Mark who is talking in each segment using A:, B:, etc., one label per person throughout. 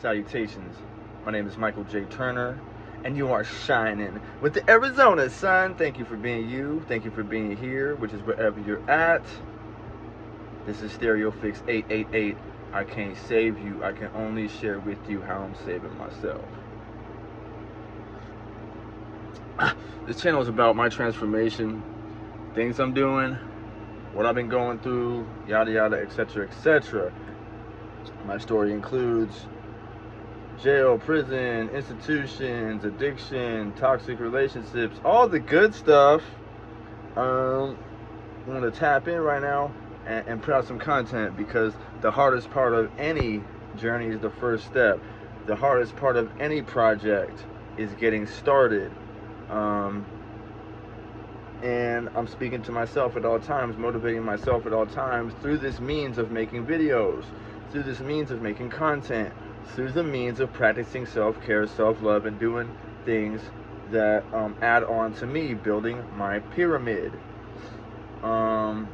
A: Salutations. My name is Michael J. Turner, and you are shining with the Arizona sun. Thank you for being you. Thank you for being here, which is wherever you're at. This is Stereo Fix 888. I can't save you. I can only share with you how I'm saving myself. This channel is about my transformation, things I'm doing, what I've been going through, yada yada, etc., etc. My story includes jail, prison, institutions, addiction, toxic relationships, all the good stuff. I'm going to tap in right now and put out some content, because the hardest part of any journey is the first step. The hardest part of any project is getting started. And I'm speaking to myself at all times, motivating myself at all times through this means of making videos, through this means of making content, through the means of practicing self-care, self-love, and doing things that add on to me building my pyramid. I'm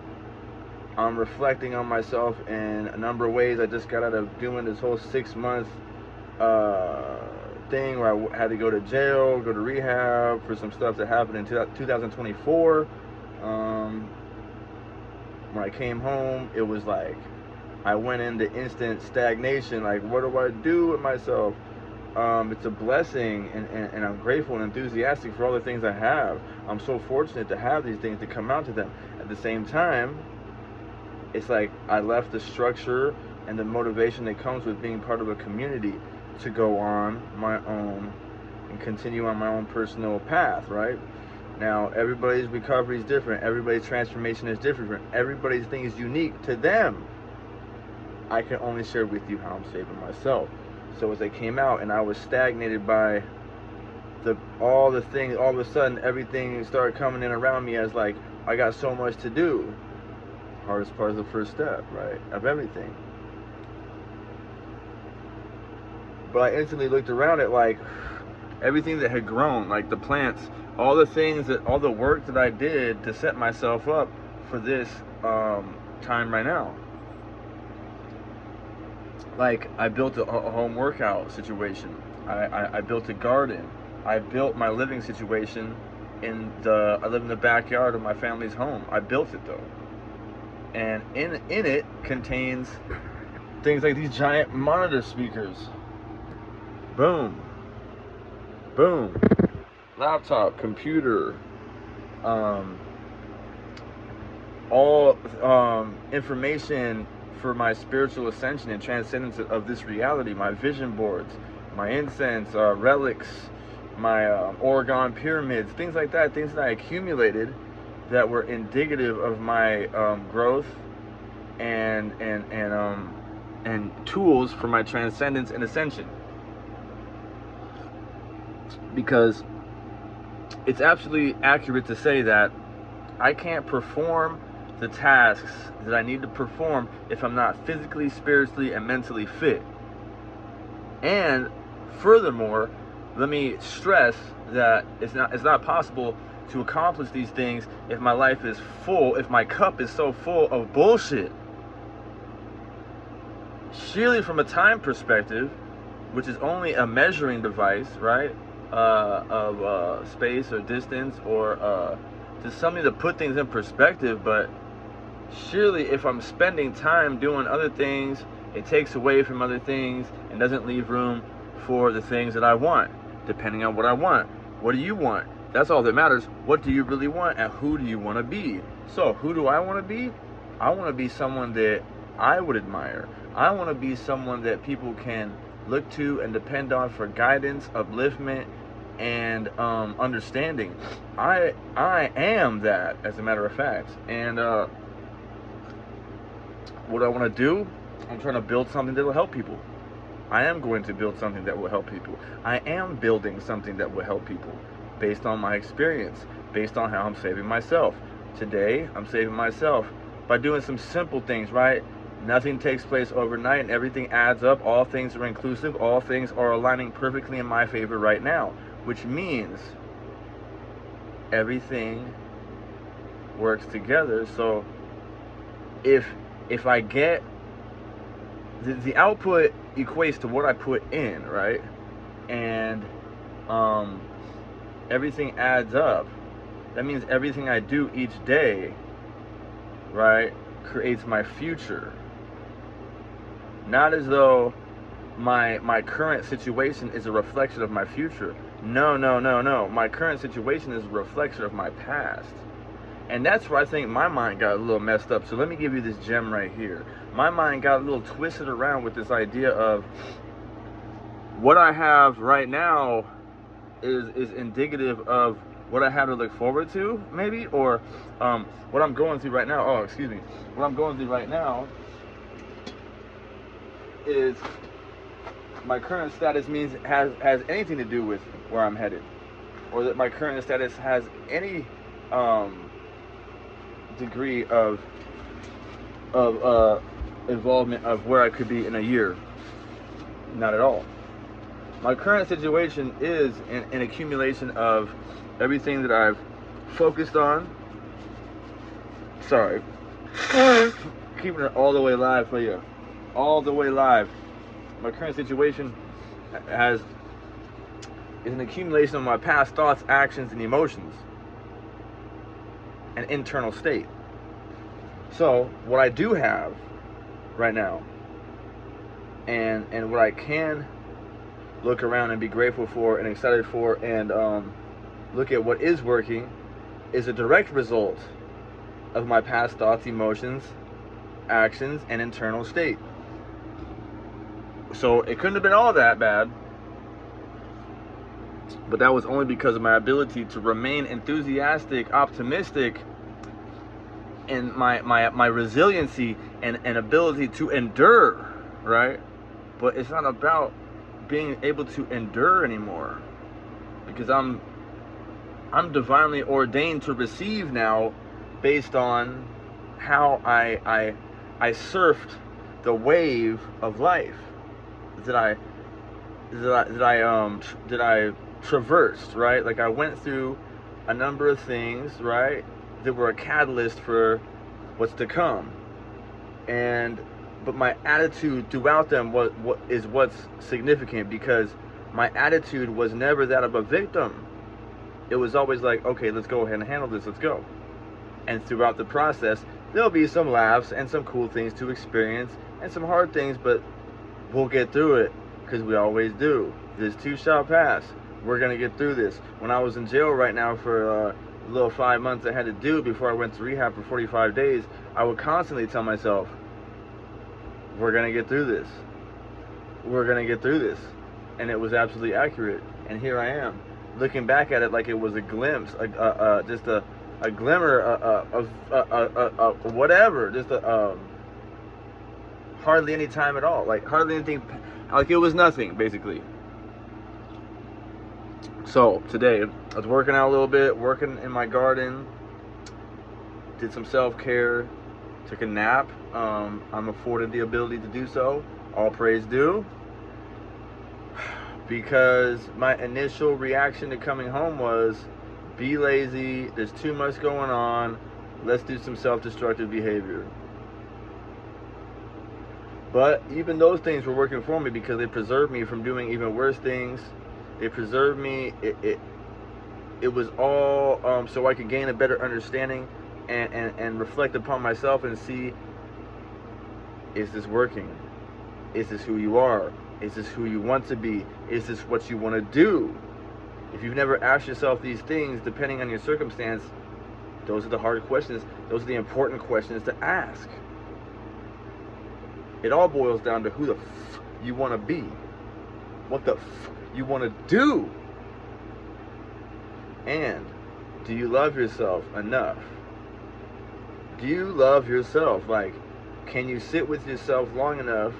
A: reflecting on myself in a number of ways. I just got out of doing this whole 6-month thing where I had to go to jail, go to rehab for some stuff that happened in 2024. When I came home, it was like I went into instant stagnation. Like, what do I do with myself? It's a blessing, and I'm grateful and enthusiastic for all the things I have. I'm so fortunate to have these things to come out to them. At the same time, it's like I left the structure and the motivation that comes with being part of a community to go on my own and continue on my own personal path, right? Now, everybody's recovery is different. Everybody's transformation is different. Everybody's thing is unique to them. I can only share with you how I'm saving myself. So as I came out and I was stagnated by all the things, all of a sudden everything started coming in around me as like, I got so much to do. Hardest part is the first step, right, of everything. But I instantly looked around at like everything that had grown, like the plants, all the things all the work that I did to set myself up for this time right now. Like, I built a home workout situation. I built a garden. I built my living situation I live in the backyard of my family's home. I built it though. And in it contains things like these giant monitor speakers. Boom. Boom. Laptop, computer, all information for my spiritual ascension and transcendence of this reality. My vision boards, my incense, relics, my Oregon pyramids, things like that, things that I accumulated that were indicative of my growth and tools for my transcendence and ascension. Because it's absolutely accurate to say that I can't perform the tasks that I need to perform if I'm not physically, spiritually, and mentally fit. And furthermore, let me stress that it's not possible to accomplish these things if my life is full, if my cup is so full of bullshit. Surely from a time perspective, which is only a measuring device, right, of space or distance, or just something to put things in perspective, but surely if I'm spending time doing other things, it takes away from other things and doesn't leave room for the things that I want, depending on what I want. What do you want? That's all that matters. What do you really want, and who do you want to be? So who do I want to be? I want to be someone that I would admire. I want to be someone that people can look to and depend on for guidance, upliftment, and understanding. I am that, as a matter of fact. And what I want to do, I'm trying to build something that will help people. I am going to build something that will help people. I am building something that will help people based on my experience, based on how I'm saving myself. Today, I'm saving myself by doing some simple things, right? Nothing takes place overnight, and everything adds up. All things are inclusive. All things are aligning perfectly in my favor right now, which means everything works together. So if I get the output equates to what I put in, right? And everything adds up. That means everything I do each day, right, creates my future. Not as though my current situation is a reflection of my future. No. My current situation is a reflection of my past. And that's where I think my mind got a little messed up. So let me give you this gem right here. My mind got a little twisted around with this idea of what I have right now is indicative of what I have to look forward to, maybe, or what I'm going through right now. Oh, excuse me. What I'm going through right now is my current status means has anything to do with where I'm headed, or that my current status has any degree of involvement of where I could be in a year. Not at all. My current situation is an accumulation of everything that I've focused on. Sorry. Keeping it all the way live for you. All the way live. My current situation is an accumulation of my past thoughts, actions, and emotions. An internal state. So, what I do have right now, and what I can look around and be grateful for and excited for, and look at what is working, is a direct result of my past thoughts, emotions, actions, and internal state. So it couldn't have been all that bad, but that was only because of my ability to remain enthusiastic, optimistic, and my resiliency and ability to endure, right? But it's not about being able to endure anymore, because I'm divinely ordained to receive now, based on how I surfed the wave of life that I traversed, right? Like, I went through a number of things, right, that were a catalyst for what's to come, but my attitude throughout them is what's significant, because my attitude was never that of a victim. It was always like, okay, let's go ahead and handle this, let's go. And throughout the process, there'll be some laughs and some cool things to experience and some hard things, but we'll get through it, because we always do. This too shall pass. We're gonna get through this. When I was in jail right now for the little 5 months I had to do before I went to rehab for 45 days, I would constantly tell myself, we're gonna get through this. We're gonna get through this. And it was absolutely accurate. And here I am, looking back at it like it was a glimpse, just a glimmer of whatever, just hardly any time at all, like hardly anything, like it was nothing, basically. So today I was working out a little bit, working in my garden, did some self-care, took a nap. I'm afforded the ability to do so, all praise due, because my initial reaction to coming home was, be lazy, there's too much going on, let's do some self-destructive behavior. But even those things were working for me, because they preserved me from doing even worse things. They preserved me. It was all so I could gain a better understanding and reflect upon myself and see, is this working? Is this who you are? Is this who you want to be? Is this what you want to do? If you've never asked yourself these things, depending on your circumstance, those are the hard questions. Those are the important questions to ask. It all boils down to who the f you want to be. What the f you want to do. And do you love yourself enough? Do you love yourself? Like, can you sit with yourself long enough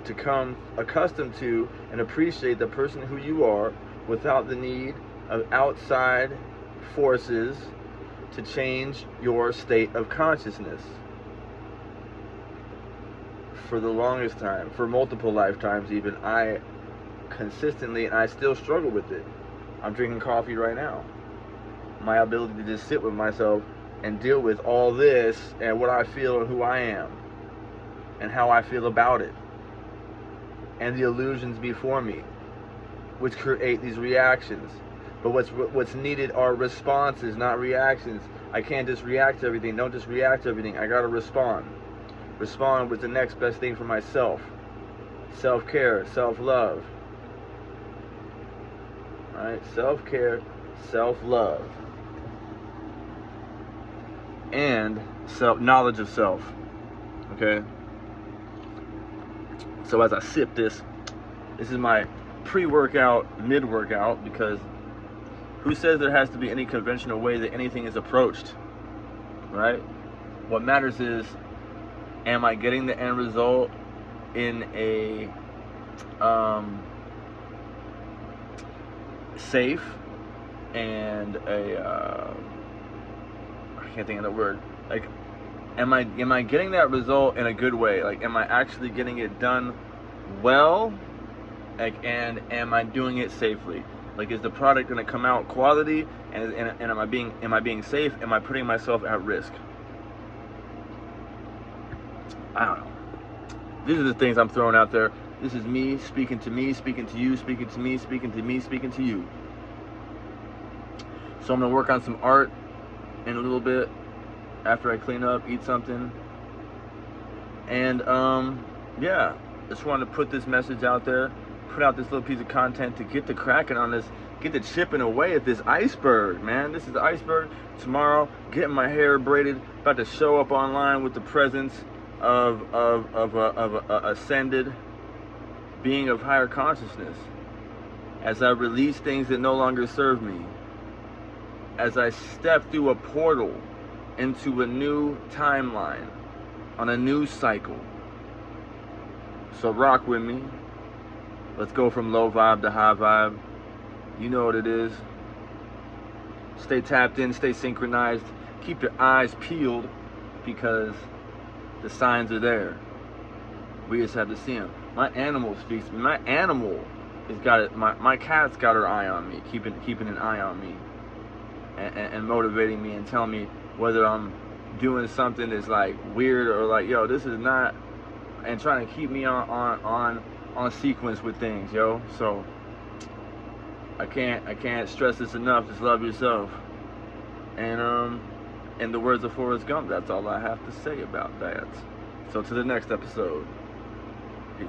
A: to come accustomed to and appreciate the person who you are without the need of outside forces to change your state of consciousness? For the longest time, for multiple lifetimes even, I consistently, and I still struggle with it. I'm drinking coffee right now. My ability to just sit with myself and deal with all this and what I feel and who I am. and how I feel about it, and the illusions before me, which create these reactions. But what's needed are responses, not reactions. I can't just react to everything. Don't just react to everything. I gotta respond. Respond with the next best thing for myself. Self-care, self-love. Alright, self-care, self-love. And knowledge of self. Okay? So as I sip this is my pre-workout, mid-workout, because who says there has to be any conventional way that anything is approached, right? What matters is, am I getting the end result in a safe and a I can't think of the word. Like, am I getting that result in a good way? Like, am I actually getting it done well? Like, and am I doing it safely? Like, is the product going to come out quality? And am I being safe? Am I putting myself at risk? I don't know. These are the things I'm throwing out there. This is me speaking to me, speaking to you, speaking to me, speaking to me, speaking to you. So I'm going to work on some art in a little bit after I clean up, eat something. And yeah, just wanted to put this message out there, put out this little piece of content to get the cracking on this, get the chipping away at this iceberg, man. This is the iceberg. Tomorrow, getting my hair braided, about to show up online with the presence of a ascended being of higher consciousness, as I release things that no longer serve me, as I step through a portal into a new timeline, on a new cycle. So rock with me. Let's go from low vibe to high vibe. You know what it is. Stay tapped in, stay synchronized. Keep your eyes peeled, because the signs are there. We just have to see them. My animal speaks to me. My animal has got it. My cat's got her eye on me, keeping an eye on me, and motivating me and telling me whether I'm doing something that's like weird or like, yo, this is not, and trying to keep me on sequence with things, yo. So I can't stress this enough. Just love yourself. And in the words of Forrest Gump, that's all I have to say about that. So to the next episode. Peace.